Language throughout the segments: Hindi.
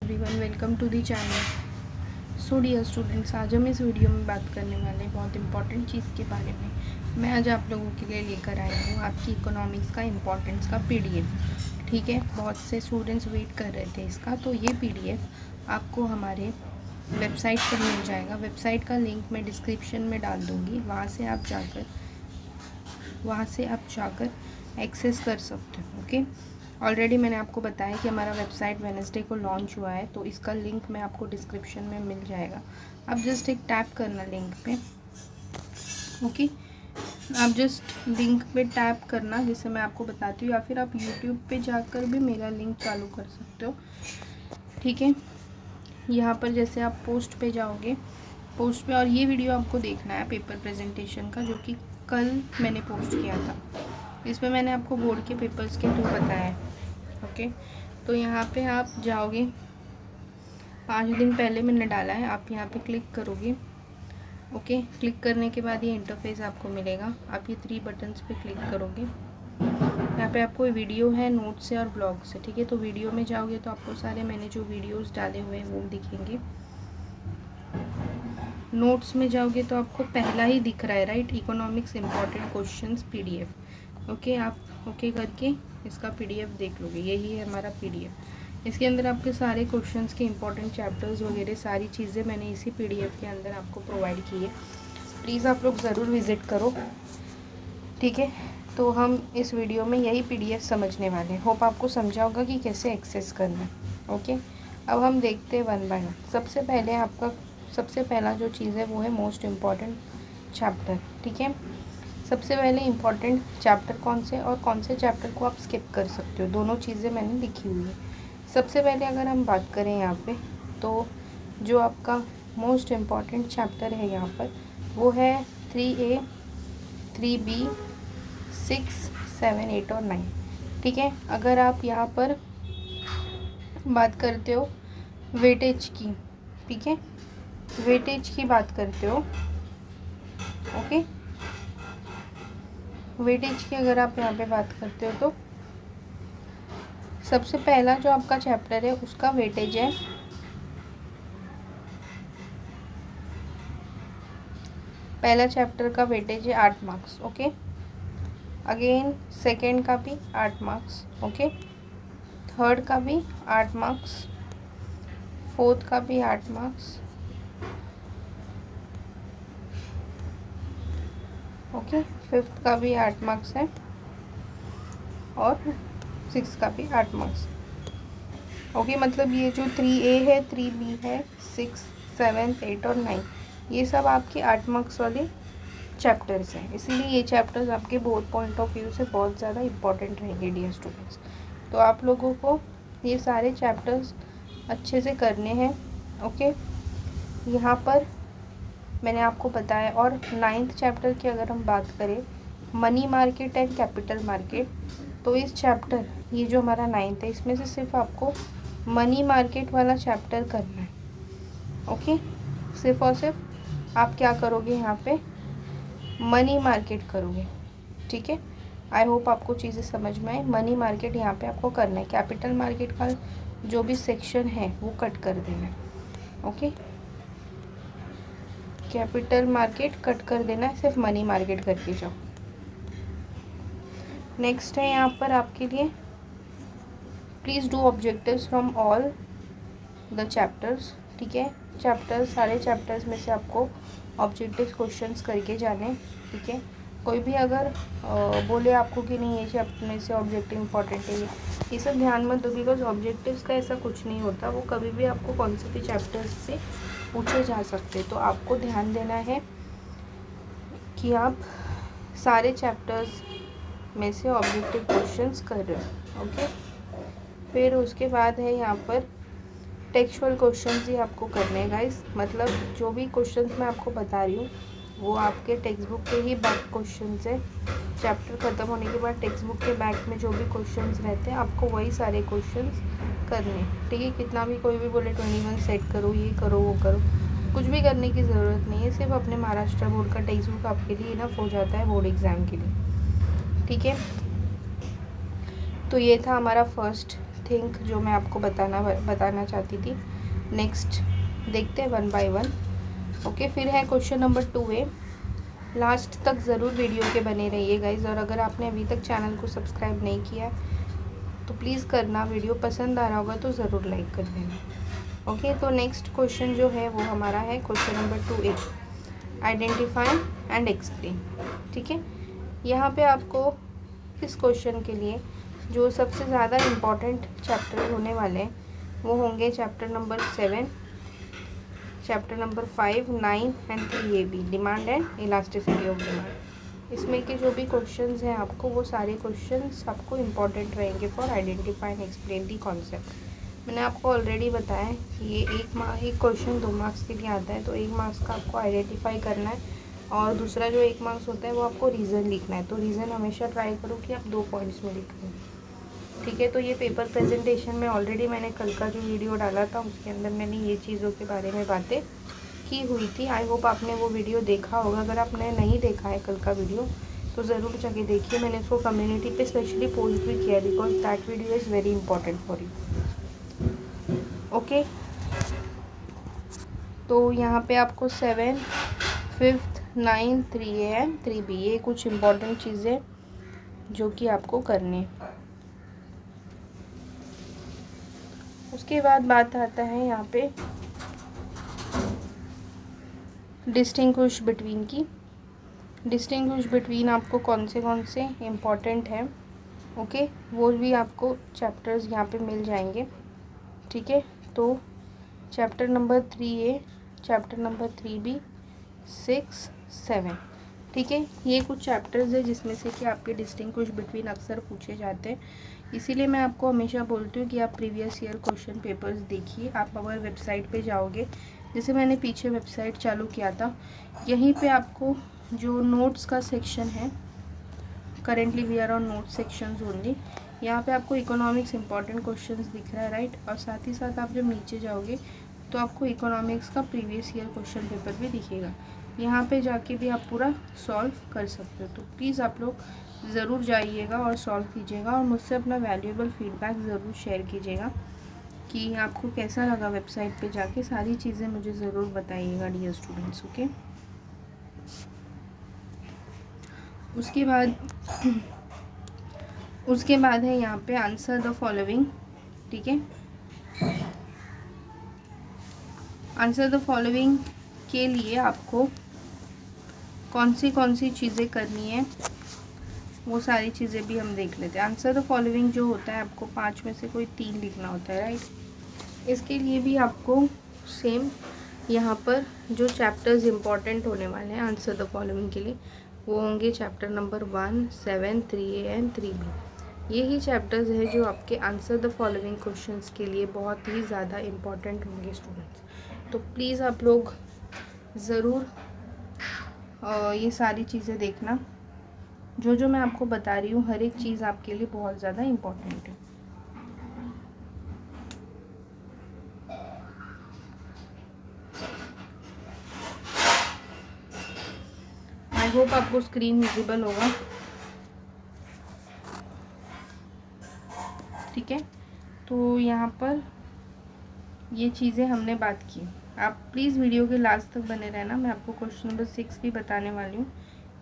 Everyone, welcome to the channel. So dear students, आज हम इस वीडियो में बात करने वाले हैं बहुत इंपॉर्टेंट चीज़ के बारे में। मैं आज आप लोगों के लिए लेकर आई हूँ आपकी इकोनॉमिक्स का इम्पोर्टेंस का पीडीएफ। ठीक है, बहुत से स्टूडेंट्स वेट कर रहे थे इसका, तो ये पीडीएफ आपको हमारे वेबसाइट पर मिल जाएगा। वेबसाइट का लिंक मैं डिस्क्रिप्शन में डाल दूँगी, वहाँ से आप जाकर एक्सेस कर सकते हो। ओके, ऑलरेडी मैंने आपको बताया कि हमारा वेबसाइट वेडनेसडे को लॉन्च हुआ है, तो इसका लिंक मैं आपको डिस्क्रिप्शन में मिल जाएगा। आप जस्ट एक टैप करना लिंक पे। ओके, आप जस्ट लिंक पे टैप करना, जिसे मैं आपको बताती हूँ, या फिर आप यूट्यूब पे जाकर भी मेरा लिंक चालू कर सकते हो। ठीक है, यहाँ पर जैसे आप पोस्ट पे जाओगे, पोस्ट पे, और ये वीडियो आपको देखना है पेपर प्रेजेंटेशन का, जो कि कल मैंने पोस्ट किया था। इसमें मैंने आपको बोर्ड के पेपर्स के थ्रू बताया है। ओके, तो यहाँ पे आप जाओगे, 5 दिन पहले मैंने डाला है, आप यहाँ पे क्लिक करोगे। ओके, क्लिक करने के बाद ये इंटरफेस आपको मिलेगा। आप ये 3 बटन्स पे क्लिक करोगे। यहाँ पे आपको वीडियो है, नोट्स है और ब्लॉग्स है। ठीक है, तो वीडियो में जाओगे तो आपको सारे मैंने जो वीडियोस डाले हुए हैं वो दिखेंगे। नोट्स में जाओगे तो आपको पहला ही दिख रहा है, right, economics important questions PDF. Okay, आप ओके करके इसका पीडीएफ देख लोगे। यही है हमारा पीडीएफ। इसके अंदर आपके सारे क्वेश्चंस के इंपॉर्टेंट चैप्टर्स वगैरह सारी चीज़ें मैंने इसी पीडीएफ के अंदर आपको प्रोवाइड की है। प्लीज़ आप लोग ज़रूर विज़िट करो। ठीक है, तो हम इस वीडियो में यही पीडीएफ समझने वाले हैं। होप आपको समझा होगा कि कैसे एक्सेस करना है। ओके, अब हम देखते हैं वन बाय वन। सबसे पहला जो चीज़ है वो है मोस्ट इम्पॉर्टेंट चैप्टर। ठीक है, सबसे पहले इम्पॉर्टेंट चैप्टर कौन से चैप्टर को आप स्किप कर सकते हो, दोनों चीज़ें मैंने लिखी हुई है। सबसे पहले अगर हम बात करें यहाँ पे, तो जो आपका मोस्ट इम्पॉर्टेंट चैप्टर है यहाँ पर, वो है 3A, 3B, 6, 7, 8 और 9। ठीक है, अगर आप यहाँ पर बात करते हो वेटेज की, ठीक है, वेटेज की बात करते हो, ओके, वेटेज की अगर आप यहाँ पे बात करते हो, तो सबसे पहला जो आपका चैप्टर है उसका वेटेज है, पहला चैप्टर का वेटेज है 8 मार्क्स। ओके, अगेन सेकेंड का भी 8 मार्क्स। ओके, थर्ड का भी 8 मार्क्स, फोर्थ का भी 8 मार्क्स। ओके, फिफ्थ का भी 8 मार्क्स है, और 6 का भी 8 मार्क्स। ओके, मतलब ये जो 3A है, 3B है, 6, 7, 8 और 9, ये सब आपके 8 मार्क्स वाले चैप्टर्स हैं। इसीलिए ये चैप्टर्स आपके बोर्ड पॉइंट ऑफ व्यू से बहुत ज़्यादा इम्पॉर्टेंट रहेंगे डियर स्टूडेंट्स। तो आप लोगों को ये सारे चैप्टर्स अच्छे से करने हैं। ओके, यहाँ पर मैंने आपको बताया। और 9th चैप्टर की अगर हम बात करें, money market and capital market, तो इस चैप्टर, ये जो हमारा 9th है, इसमें से सिर्फ आपको मनी मार्केट वाला चैप्टर करना है। ओके, सिर्फ और सिर्फ आप क्या करोगे, यहाँ पे मनी मार्केट करोगे। ठीक है, आई होप आपको चीज़ें समझ में आए। मनी मार्केट यहाँ पे आपको करना है, कैपिटल मार्केट का जो भी सेक्शन है वो कट कर देना है। ओके, कैपिटल मार्केट कट कर देना है, सिर्फ मनी मार्केट करके जाओ। नेक्स्ट है यहाँ पर आपके लिए, please do objectives from all the chapters. ठीक है, सारे चैप्टर्स में से आपको ऑब्जेक्टिव क्वेश्चंस करके जाने। ठीक है, कोई भी अगर बोले आपको कि नहीं ये चैप्टर में से ऑब्जेक्टिव इंपॉर्टेंट है, ये सब ध्यान मत दो, बिकॉज ऑब्जेक्टिव्स का ऐसा कुछ नहीं होता, वो कभी भी आपको कौन से भी चैप्टर्स से पूछे जा सकते। तो आपको ध्यान देना है कि आप सारे चैप्टर्स में से ऑब्जेक्टिव क्वेश्चंस कर रहे हो। ओके, फिर उसके बाद है यहाँ पर टेक्सचुअल क्वेश्चंस ही आपको करने हैं गाइस। मतलब जो भी क्वेश्चंस मैं आपको बता रही हूँ वो आपके टेक्स्ट बुक के ही बैक क्वेश्चंस है। चैप्टर ख़त्म होने के बाद टेक्स्ट बुक के बैक में जो भी क्वेश्चंस रहते हैं आपको वही सारे क्वेश्चंस करने हैं। ठीक है, कितना भी कोई भी बोले 21 सेट करो, ये करो, वो करो, कुछ भी करने की ज़रूरत नहीं है। सिर्फ अपने महाराष्ट्र बोर्ड का टेक्स्ट बुक आपके लिए इनफ हो जाता है बोर्ड एग्ज़ाम के लिए। ठीक है, तो ये था हमारा फर्स्ट थिंक जो मैं आपको बताना चाहती थी। नेक्स्ट देखते हैं 1 बाय 1। ओके, फिर है क्वेश्चन नंबर 2A। लास्ट तक ज़रूर वीडियो के बने रहिए गाइज, और अगर आपने अभी तक चैनल को सब्सक्राइब नहीं किया तो प्लीज़ करना। वीडियो पसंद आ रहा होगा तो ज़रूर लाइक कर देना। ओके, तो नेक्स्ट क्वेश्चन जो है वो हमारा है question number 2A, identify and explain. ठीक है, यहाँ पे आपको इस क्वेश्चन के लिए जो सबसे ज़्यादा इम्पॉर्टेंट चैप्टर होने वाले हैं वो होंगे chapter number 7, chapter number 5, 9 and 3AB, demand and elasticity of demand. इसमें के जो भी क्वेश्चंस हैं आपको, वो सारे क्वेश्चंस आपको इम्पॉर्टेंट रहेंगे for identify and explain the concept. मैंने आपको ऑलरेडी बताया कि ये एक क्वेश्चन 2 मार्क्स के लिए आता है, तो 1 मार्क्स का आपको आइडेंटिफाई करना है, और दूसरा जो 1 मार्क्स होता है वो आपको रीज़न लिखना है। तो रीज़न हमेशा ट्राई करो कि आप 2 पॉइंट्स में लिखें। ठीक है, तो ये पेपर प्रेजेंटेशन में ऑलरेडी मैंने कल का जो वीडियो डाला था उसके अंदर मैंने ये चीज़ों के बारे में बातें की हुई थी। आई होप आपने वो वीडियो देखा होगा। अगर आपने नहीं देखा है कल का वीडियो तो ज़रूर जाके देखिए। मैंने इसको कम्युनिटी पे स्पेशली पोस्ट भी किया because that video is very important for you. Okay, तो यहाँ पे आपको 7, 5th, 9, 3A एंड 3B, ये कुछ इम्पॉर्टेंट चीज़ें जो कि आपको करनी है। उसके बाद बात आता है यहाँ पे डिस्टिंग्विश बिटवीन की। डिस्टिंग्विश बिटवीन आपको कौन से इम्पॉर्टेंट हैं, ओके, वो भी आपको चैप्टर्स यहाँ पे मिल जाएंगे। ठीक है, तो chapter number 3A, chapter number 3B, 6, 7। ठीक है, ये कुछ चैप्टर्स है जिसमें से कि आपके डिस्टिंग्विश बिटवीन अक्सर पूछे जाते हैं। इसीलिए मैं आपको हमेशा बोलती हूँ कि आप प्रीवियस ईयर क्वेश्चन पेपर्स देखिए। आप अगर वेबसाइट पे जाओगे, जैसे मैंने पीछे वेबसाइट चालू किया था, यहीं पे आपको जो नोट्स का सेक्शन है, currently we are on note sections only, यहाँ पे आपको इकोनॉमिक्स इंपॉर्टेंट क्वेश्चंस दिख रहा है, राइट। और साथ ही साथ आप जब नीचे जाओगे तो आपको इकोनॉमिक्स का प्रीवियस ईयर क्वेश्चन पेपर भी दिखेगा। यहाँ पे जाके भी आप पूरा सॉल्व कर सकते हो। तो प्लीज़ आप लोग ज़रूर जाइएगा और सॉल्व कीजिएगा, और मुझसे अपना वैल्यूएबल फीडबैक ज़रूर शेयर कीजिएगा कि आपको कैसा लगा वेबसाइट पे जाके। सारी चीज़ें मुझे ज़रूर बताइएगा डियर स्टूडेंट्स। ओके, उसके बाद है यहाँ पे आंसर द फॉलोइंग। ठीक है, आंसर द फॉलोइंग के लिए आपको कौन सी चीज़ें करनी है वो सारी चीज़ें भी हम देख लेते हैं। आंसर द फॉलोइंग जो होता है आपको 5 में से कोई 3 लिखना होता है, राइट। इसके लिए भी आपको सेम यहाँ पर जो चैप्टर्स इम्पॉर्टेंट होने वाले हैं आंसर द फॉलोइंग के लिए, वो होंगे chapter number 1, 7, 3A and 3B। यही चैप्टर्स है जो आपके आंसर द फॉलोइंग क्वेश्चंस के लिए बहुत ही ज़्यादा इम्पॉर्टेंट होंगे स्टूडेंट्स। तो प्लीज़ आप लोग ज़रूर ये सारी चीज़ें देखना। जो मैं आपको बता रही हूँ हर एक चीज़ आपके लिए बहुत ज़्यादा इम्पॉर्टेंट है। आई होप आपको स्क्रीन विजिबल होगा। ठीक है, तो यहाँ पर ये चीज़ें हमने बात की। आप प्लीज़ वीडियो के लास्ट तक बने रहना। मैं आपको क्वेश्चन नंबर 6 भी बताने वाली हूँ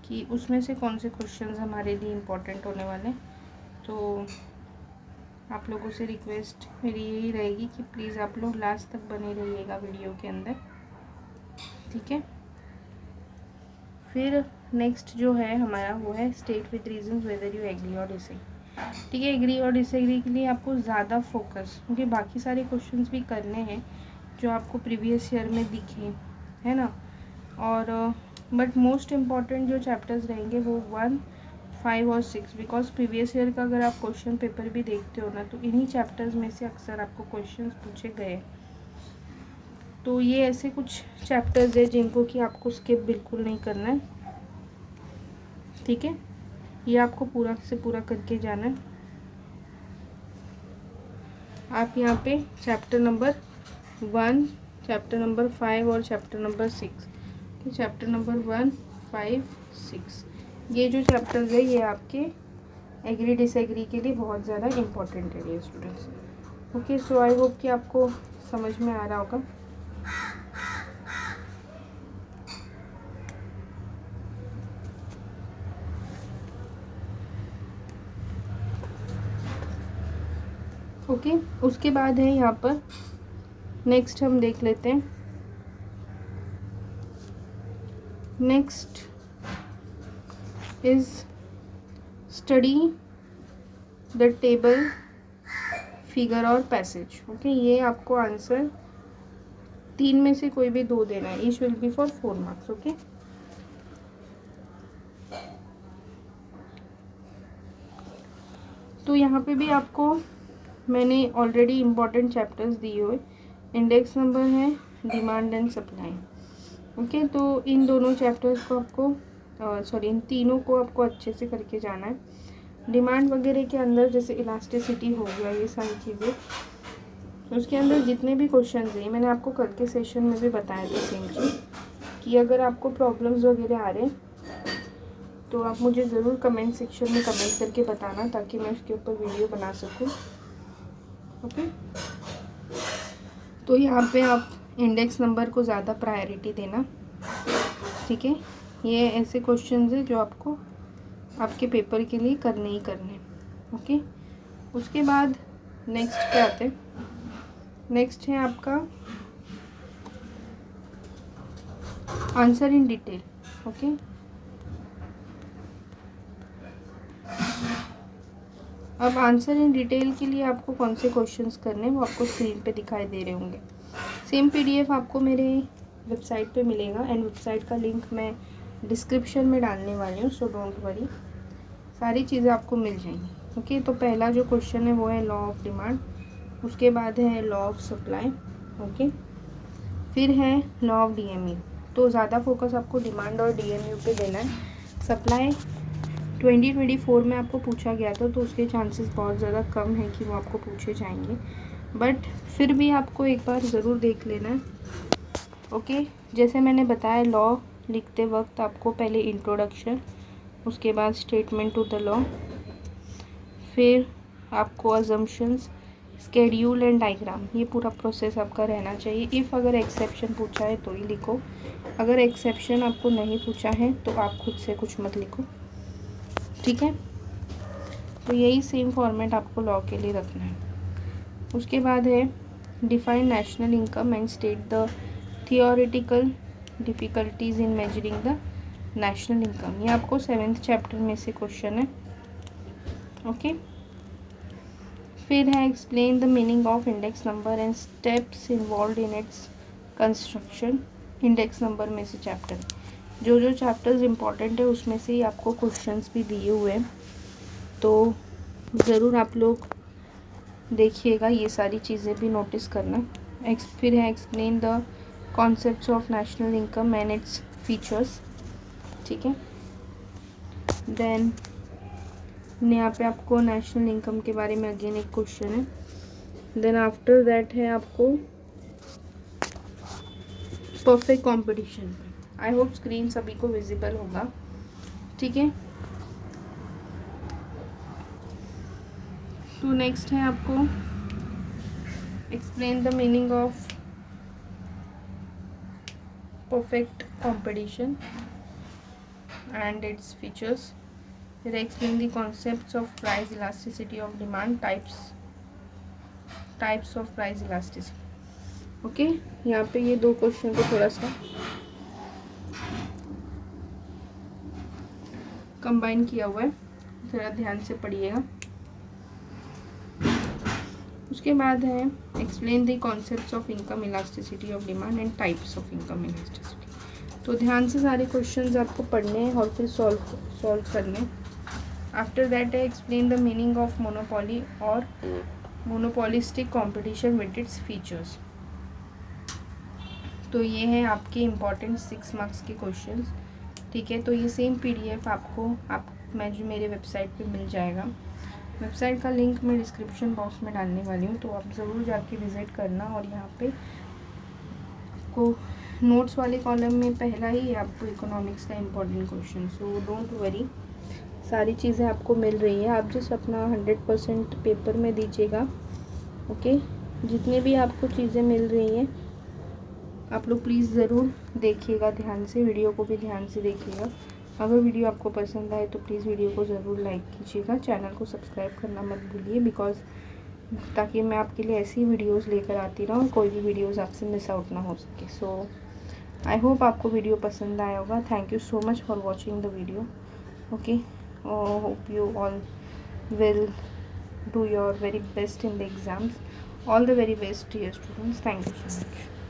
कि उसमें से कौन से क्वेश्चंस हमारे लिए इम्पोर्टेंट होने वाले हैं। तो आप लोगों से रिक्वेस्ट मेरी यही रहेगी कि प्लीज़ आप लोग लास्ट तक बने रहिएगा वीडियो के अंदर। ठीक है, फिर नेक्स्ट जो है हमारा वो है state with reasons whether you agree और डिसएग्री। ठीक है, एग्री और डिसएग्री के लिए आपको ज़्यादा फोकस, क्योंकि बाकी सारे क्वेश्चंस भी करने हैं जो आपको प्रीवियस ईयर में दिखे, है ना। और बट मोस्ट इम्पॉर्टेंट जो चैप्टर्स रहेंगे वो 1, 5 और 6, बिकॉज प्रीवियस ईयर का अगर आप क्वेश्चन पेपर भी देखते हो ना तो इन्हीं चैप्टर्स में से अक्सर आपको क्वेश्चंस पूछे गए। तो ये ऐसे कुछ चैप्टर्स है जिनको कि आपको स्किप बिल्कुल नहीं करना है। ठीक है, ये आपको पूरा से पूरा करके जाना है। आप यहाँ पे चैप्टर नंबर 1, चैप्टर नंबर 5 और चैप्टर नंबर 6, चैप्टर नंबर 1, 5, 6, ये जो चैप्टर्स है ये आपके एग्री डिसएग्री के लिए बहुत ज़्यादा इम्पोर्टेंट है ये students. Okay, so I hope कि आपको समझ में आ रहा होगा। ओके, उसके बाद है यहाँ पर नेक्स्ट हम देख लेते हैं। Next is study the table, figure और पैसेज। ओके, ये आपको आंसर 3 में से कोई भी 2 देना है। Each will be for 4 marks. Okay, तो यहाँ पे भी आपको मैंने ऑलरेडी इम्पॉर्टेंट चैप्टर्स दिए हुए। इंडेक्स नंबर है, डिमांड एंड सप्लाई। ओके, तो इन दोनों चैप्टर्स को आपको इन तीनों को आपको अच्छे से करके जाना है। डिमांड वगैरह के अंदर जैसे इलास्टिसिटी हो गया, ये सारी चीज़ें, तो उसके अंदर जितने भी क्वेश्चन हैं मैंने आपको कल के सेशन में भी बताया था सेम चीज़, कि अगर आपको प्रॉब्लम्स वगैरह आ रहे हैं तो आप मुझे ज़रूर कमेंट सेक्शन में कमेंट करके बताना, ताकि मैं उसके ऊपर वीडियो बना सकूँ। ओके, तो यहाँ पे आप इंडेक्स नंबर को ज़्यादा प्रायोरिटी देना। ठीक है, ये ऐसे क्वेश्चंस हैं जो आपको आपके पेपर के लिए करने ही करने। ओके, उसके बाद नेक्स्ट क्या आते हैं? नेक्स्ट है आपका आंसर इन डिटेल। ओके, अब आंसर इन डिटेल के लिए आपको कौन से क्वेश्चंस करने हैं वो आपको स्क्रीन पे दिखाई दे रहे होंगे। सेम पीडीएफ आपको मेरे वेबसाइट पे मिलेगा, एंड वेबसाइट का लिंक मैं डिस्क्रिप्शन में डालने वाली हूँ, सो डोंट वरी, सारी चीज़ें आपको मिल जाएंगी। ओके, तो पहला जो क्वेश्चन है वो है लॉ ऑफ डिमांड, उसके बाद है लॉ ऑफ सप्लाई। ओके, फिर है लॉ ऑफ डीएमयू। तो ज़्यादा फोकस आपको डिमांड और डीएमयू पे देना है। सप्लाई 2024 में आपको पूछा गया था, तो उसके चांसेस बहुत ज़्यादा कम है कि वो आपको पूछे जाएंगे, बट फिर भी आपको एक बार ज़रूर देख लेना है। ओके, जैसे मैंने बताया, लॉ लिखते वक्त आपको पहले इंट्रोडक्शन, उसके बाद स्टेटमेंट टू द लॉ, फिर आपको अजम्पशंस, स्केड्यूल एंड डायग्राम, ये पूरा प्रोसेस आपका रहना चाहिए। इफ़ अगर एक्सेप्शन पूछा है तो ही लिखो, अगर एक्सेप्शन आपको नहीं पूछा है तो आप खुद से कुछ मत लिखो। ठीक है, तो यही सेम फॉर्मेट आपको लॉ के लिए रखना है। उसके बाद है define national income and state the theoretical difficulties in measuring the national income. ये आपको 7th चैप्टर में से क्वेश्चन है। ओके, फिर है explain the meaning of index number and steps involve in its construction. Index number में से चैप्टर, जो जो चैप्टर्स इंपॉर्टेंट है उसमें से ही आपको क्वेश्चंस भी दिए हुए हैं, तो ज़रूर आप लोग देखिएगा, ये सारी चीज़ें भी नोटिस करना। फिर है explain the concepts of national income and its features. ठीक है, देन यहाँ पे आपको नेशनल इनकम के बारे में अगेन एक क्वेश्चन है। देन आफ्टर दैट है आपको perfect competition. I hope screen सभी को विजिबल होगा। ठीक है, तो नेक्स्ट है आपको explain the meaning of perfect competition and its features. फिर explain the concepts of price elasticity of demand, types of price elasticity. Okay, यहाँ पे ये 2 क्वेश्चन को थोड़ा सा कंबाइन किया हुआ है, ज़रा ध्यान से पढ़िएगा। उसके बाद है explain the concepts of income elasticity of demand and types of income elasticity. तो ध्यान से सारे क्वेश्चंस आपको पढ़ने हैं और फिर सॉल्व करने। आफ्टर दैट है explain the meaning of monopoly और monopolistic competition with its features. तो ये है आपके इम्पॉर्टेंट 6 मार्क्स के क्वेश्चंस। ठीक है, तो ये सेम पीडीएफ आपको जो मेरे वेबसाइट पे मिल जाएगा। वेबसाइट का लिंक मैं डिस्क्रिप्शन बॉक्स में डालने वाली हूँ, तो आप ज़रूर जाके विज़िट करना। और यहाँ पे आपको नोट्स वाले कॉलम में पहला ही आपको इकोनॉमिक्स का important question, so don't worry, सारी चीज़ें आपको मिल रही है। आप जस्ट अपना 100% पेपर में दीजिएगा, ओके, जितनी भी आपको चीज़ें मिल रही हैं आप लोग प्लीज़ ज़रूर देखिएगा, ध्यान से वीडियो को भी ध्यान से देखिएगा। अगर वीडियो आपको पसंद आए तो प्लीज़ वीडियो को ज़रूर लाइक कीजिएगा, चैनल को सब्सक्राइब करना मत भूलिए, बिकॉज़ ताकि मैं आपके लिए ऐसी वीडियोस लेकर आती रहूँ, कोई भी वीडियोस आपसे मिस आउट ना हो सके। सो आई होप आपको वीडियो पसंद आया होगा। Thank you so much for watching the video. Okay, hope you all will do your very best in the exams. All the very best, dear students. Thank you so much.